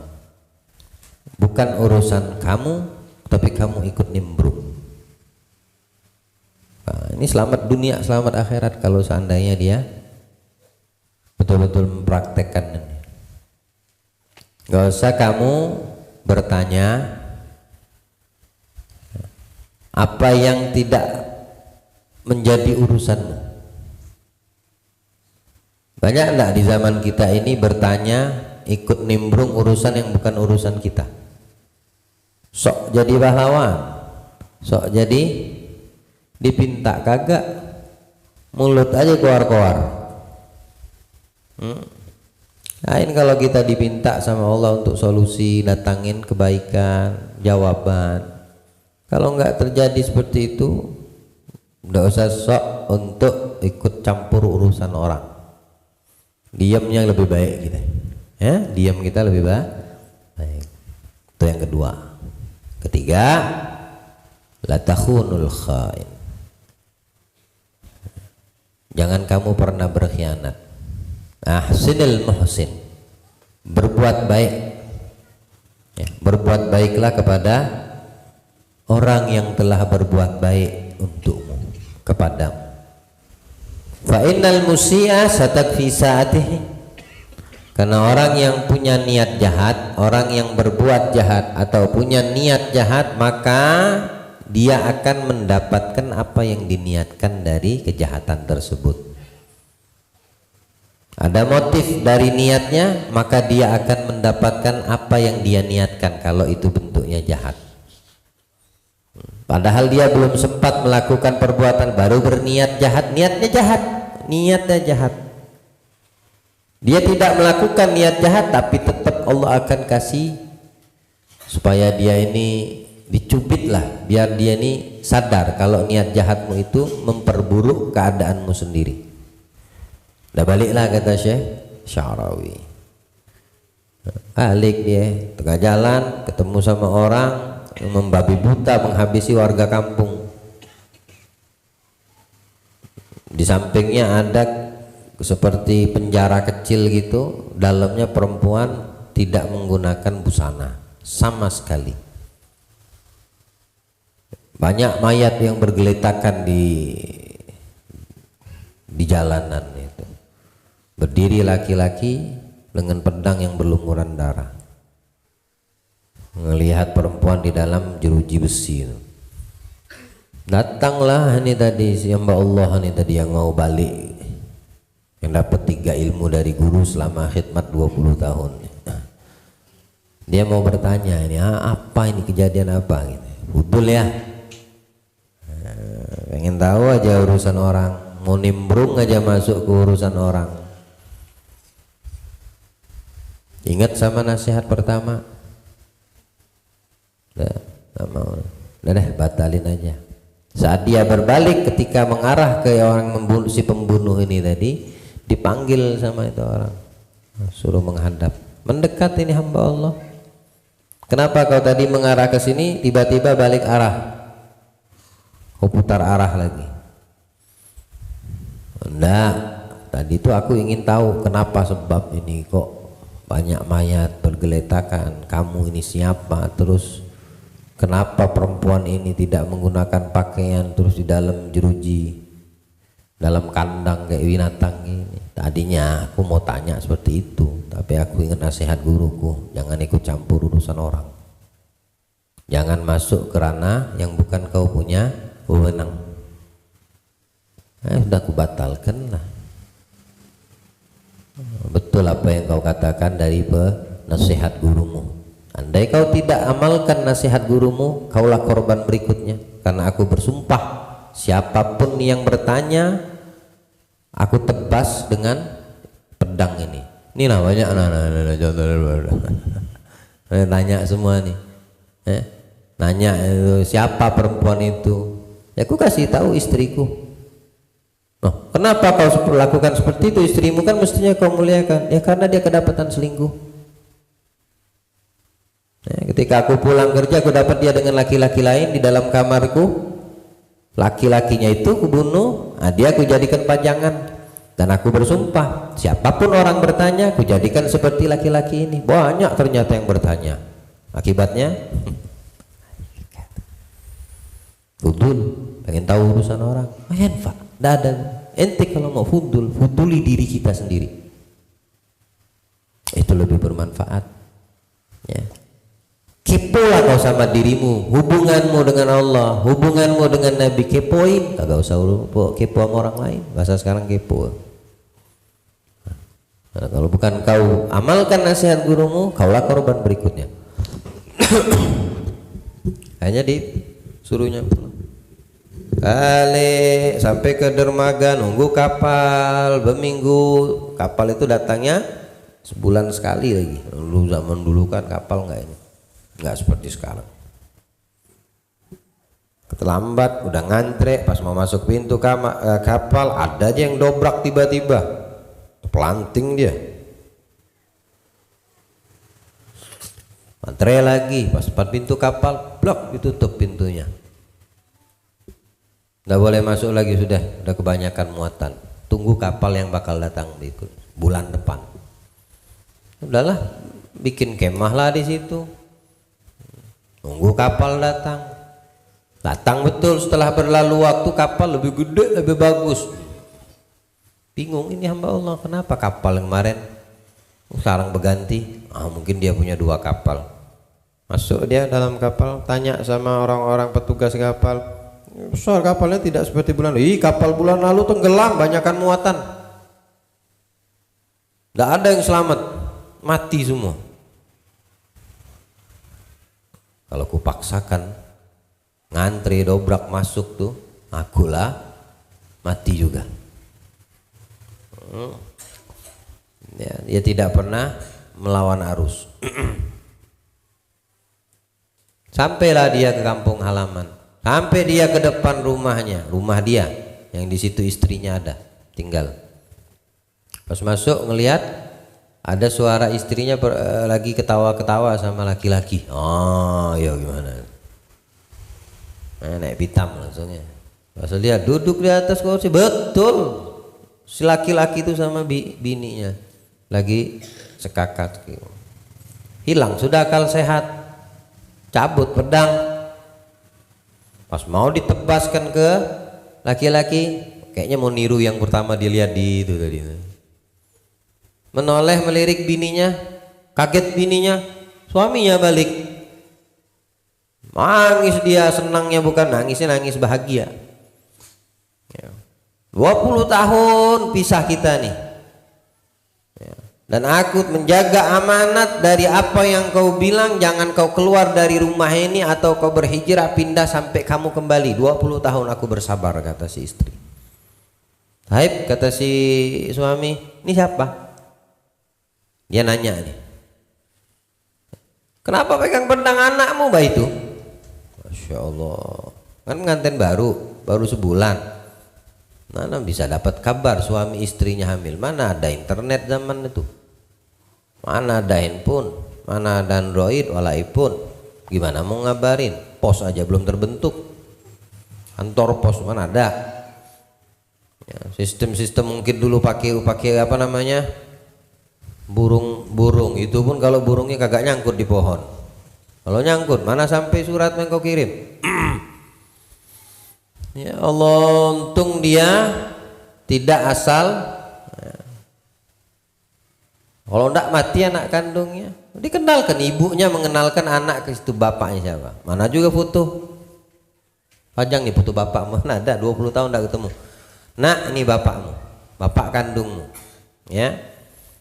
bukan urusan kamu, tapi kamu ikut nimbrung. Nah, ini selamat dunia, selamat akhirat kalau seandainya dia betul-betul mempraktekkan ini. Gak usah kamu bertanya apa yang tidak menjadi urusanmu. Banyak enggak di zaman kita ini bertanya, ikut nimbrung urusan yang bukan urusan kita. Sok jadi pahlawan, sok jadi dipinta, kagak, mulut aja keluar-keluar. Lain kalau kita dipinta sama Allah untuk solusi, datangin kebaikan, jawaban. Kalau nggak terjadi seperti itu, nggak usah sok untuk ikut campur urusan orang. Diamnya lebih baik kita, ya, diam kita lebih baik. Itu yang kedua. Ketiga, la takhunul khain. Jangan kamu pernah berkhianat. Ahsinil muhsin, berbuat baik, ya, berbuat baiklah kepada orang yang telah berbuat baik untukmu, kepadamu. Fa innal musi'a satakfi sa'atihi, Karena orang yang punya niat jahat, orang yang berbuat jahat atau punya niat jahat, maka dia akan mendapatkan apa yang diniatkan dari kejahatan tersebut. Ada motif dari niatnya, maka dia akan mendapatkan apa yang dia niatkan kalau itu bentuknya jahat. Padahal dia belum sempat melakukan perbuatan, baru berniat jahat, niatnya jahat. Dia tidak melakukan niat jahat, tapi tetap Allah akan kasih supaya dia ini dicubit lah, biar dia ini sadar kalau niat jahatmu itu memperburuk keadaanmu sendiri. Udah baliklah kata Syekh Sya'rawi. Balik dia, tengah jalan ketemu sama orang yang membabi buta menghabisi warga kampung. Di sampingnya ada seperti penjara kecil gitu, dalamnya perempuan tidak menggunakan busana sama sekali. Banyak mayat yang bergeletakan di jalanan itu. Berdiri laki-laki dengan pedang yang berlumuran darah, melihat perempuan di dalam jeruji besi itu. Datanglah ini tadi hamba Allah ini tadi yang mau balik, yang dapat 3 ilmu dari guru selama khidmat 20 tahun. Dia mau bertanya ini apa ini, kejadian apa gitu. Betul ya, pengen tahu aja urusan orang, mau nimbrung aja masuk ke urusan orang. Ingat sama nasihat pertama, udah deh batalin aja. Saat dia berbalik ketika mengarah ke orang membunuh, si pembunuh ini tadi, dipanggil sama itu orang, suruh menghadap, mendekat ini hamba Allah. Kenapa kau tadi mengarah ke sini, tiba-tiba balik arah, kau putar arah lagi? Enggak, tadi itu aku ingin tahu kenapa sebab ini kok banyak mayat bergeletakan, kamu ini siapa, terus kenapa perempuan ini tidak menggunakan pakaian, terus di dalam jeruji, dalam kandang kayak binatang ini. Tadinya aku mau tanya seperti itu, tapi aku ingat nasihat guruku, jangan ikut campur urusan orang, jangan masuk ke ranah yang bukan kau punya wewenang. Sudah aku batalkan lah. Betul apa yang kau katakan dari nasihat gurumu. Andai kau tidak amalkan nasihat gurumu, kaulah korban berikutnya. Karena aku bersumpah, siapapun yang bertanya, aku tebas dengan pedang ini. Ini namanya tanya semua nih. Nanya siapa perempuan itu? Ya aku kasih tahu istriku. Oh, kenapa kau lakukan seperti itu? Istrimu kan mestinya kau muliakan. Ya karena dia kedapatan selingkuh. Ketika aku pulang kerja, aku dapat dia dengan laki-laki lain di dalam kamarku. Laki-lakinya itu kubunuh, dia aku jadikan pajangan. Dan aku bersumpah, siapapun orang bertanya, aku jadikan seperti laki-laki ini. Banyak ternyata yang bertanya. Akibatnya fudul, pengen tahu urusan orang. Pak, tidak ada. Ente kalau mau fudul, fuduli diri kita sendiri. Itu lebih bermanfaat. Ya. Kepolah kau sama dirimu, hubunganmu dengan Allah, hubunganmu dengan Nabi, kepoin. Kagak usah kepo sama orang lain. Bahasa sekarang kepo. Nah, kalau bukan kau amalkan nasihat gurumu, kaulah korban berikutnya. Hanya disuruhnya balik sampai ke dermaga, nunggu kapal berminggu. Kapal itu datangnya sebulan sekali lagi. Dulu zaman dulu kan kapal nggak seperti sekarang. Terlambat, udah ngantre, pas mau masuk pintu kapal ada aja yang dobrak tiba-tiba, pelanting dia. Antre lagi, pas depan pintu kapal, blok, ditutup pintunya. Nggak boleh masuk lagi, sudah kebanyakan muatan. Tunggu kapal yang bakal datang berikut bulan depan. Udahlah, bikin kemah lah di situ. Tunggu kapal datang. Datang betul, setelah berlalu waktu kapal lebih gede, lebih bagus. Bingung ini hamba Allah, kenapa kapal yang kemarin Sekarang berganti, mungkin dia punya 2 kapal. Masuk dia dalam kapal, tanya sama orang-orang petugas kapal, besar kapalnya tidak seperti bulan lalu. Kapal bulan lalu tenggelam, banyakkan muatan. Tidak ada yang selamat, mati semua. Kalau kupaksakan ngantri dobrak masuk tuh, akulah mati juga. Ya, dia tidak pernah melawan arus. Sampailah dia ke kampung halaman, sampai dia ke depan rumahnya, rumah dia yang di situ istrinya ada tinggal. Pas masuk ngelihat ada suara istrinya lagi ketawa-ketawa sama laki-laki. Oh, ya gimana? Naik pitam langsungnya. Pas lihat duduk di atas kursi, betul si laki-laki itu sama bininya lagi sekakat. Hilang sudah akal sehat, cabut pedang. Pas mau ditebaskan ke laki-laki, kayaknya mau niru yang pertama dilihat di itu tadi. Menoleh melirik bininya, kaget bininya, suaminya balik. Nangis dia, senangnya bukan nangisnya, nangis bahagia. 20 tahun pisah kita nih. Dan aku menjaga amanat dari apa yang kau bilang, jangan kau keluar dari rumah ini atau kau berhijrah pindah sampai kamu kembali. 20 tahun aku bersabar, kata si istri. Taib, kata si suami, ini siapa? Dia nanya nih, kenapa pegang pedang anakmu bah itu? Masya Allah, kan pengantin baru sebulan. Mana bisa dapat kabar suami istrinya hamil? Mana ada internet zaman itu? Mana ada handphone? Mana ada Android walaupun? Gimana mau ngabarin? Pos aja belum terbentuk. Kantor pos mana ada? Ya, sistem-sistem mungkin dulu pakai apa namanya? Burung itu pun kalau burungnya kagak nyangkut di pohon. Kalau nyangkut, mana sampai surat yang kau kirim? Ya Allah, untung dia tidak asal. Kalau tidak mati anak kandungnya, dikenalkan ibunya, mengenalkan anak ke situ, bapaknya siapa? Mana juga foto. Panjang nih foto bapakmu, mana ada 20 tahun tidak ketemu. Nak, ini bapakmu, bapak kandungmu. Ya.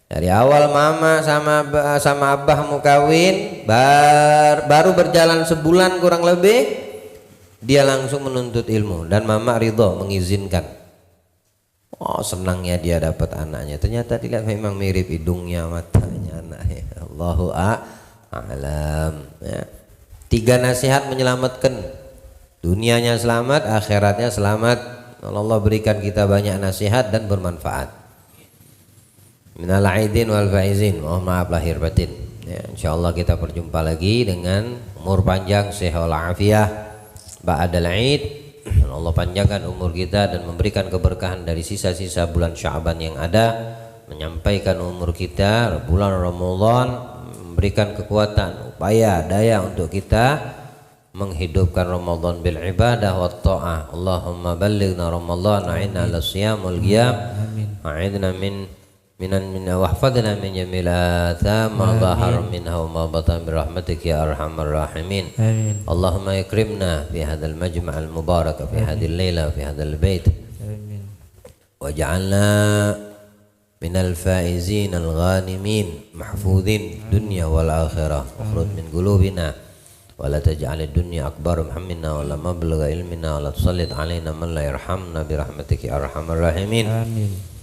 Dari awal mama sama abahmu kawin, baru berjalan sebulan kurang lebih, dia langsung menuntut ilmu dan mama ridho mengizinkan. Oh, senangnya dia dapat anaknya. Ternyata dilihat memang mirip hidungnya, matanya anaknya. Allahu a'lam. Ya. 3 nasihat menyelamatkan, dunianya selamat, akhiratnya selamat. Allah berikan kita banyak nasihat dan bermanfaat. Minal aidin wal faizin, mohon maaf lahir batin. Ya, insyaallah kita berjumpa lagi dengan umur panjang, sehat wal afiah ba'dal Aid. Allah panjangkan umur kita dan memberikan keberkahan dari sisa-sisa bulan Sya'ban yang ada, menyampaikan umur kita bulan Ramadan, memberikan kekuatan, upaya, daya untuk kita menghidupkan Ramadan bil ibadah wa ta'ah. Allahumma ballighna Ramadan, a'inna ala siyam wal qiyam, a'idna min wahfadna min jamil atham ma dhahara minha wa ma batan bi rahmatika ya arhamar rahimin. Allahumma ikrimna fi hadzal majma' al mubarak fi hadhihi al-laila fi hadzal bait. Amin. Waj'alna min al-faizin al-ghanimin mahfuzin dunya wal akhirah. Akhrij min qulubina wa la taj'al ad-dunya akbar hammina wa la mablagha ilmina wa la tusallit alaina man la yarhamna bi rahmatika ya arhamar rahimin. Amin.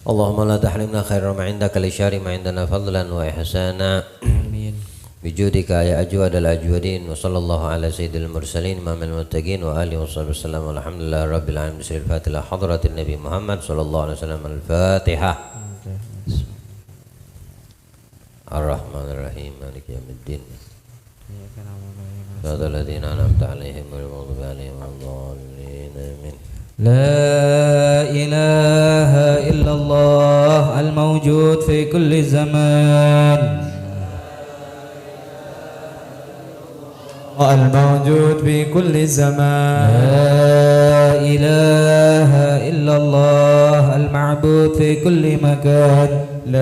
Allahumma la tahrimna khairan ma indaka li syarri ma indana fadlan wa ihsana. Amin. Bijudika ya ajwadal ajwadin wa sallallahu ala sayyidil mursalin imamil muttaqin wa alihi wa sahbihi wasallam. Alhamdulillah rabbil alamin. Bismillahirrahmanirrahim. Hadratin Nabi Muhammad sallallahu alaihi wasallam. Al-Fatihah. Ar-Rahmanir-Rahim. Maliki yaumiddin. Siratal ladzina an'amta 'alaihim ghairil maghdubi 'alaihim waladdallin. Amin. لا إله إلا الله الموجود في كل زمان الموجود في كل زمان لا إله إلا الله المعبود في كل مكان لا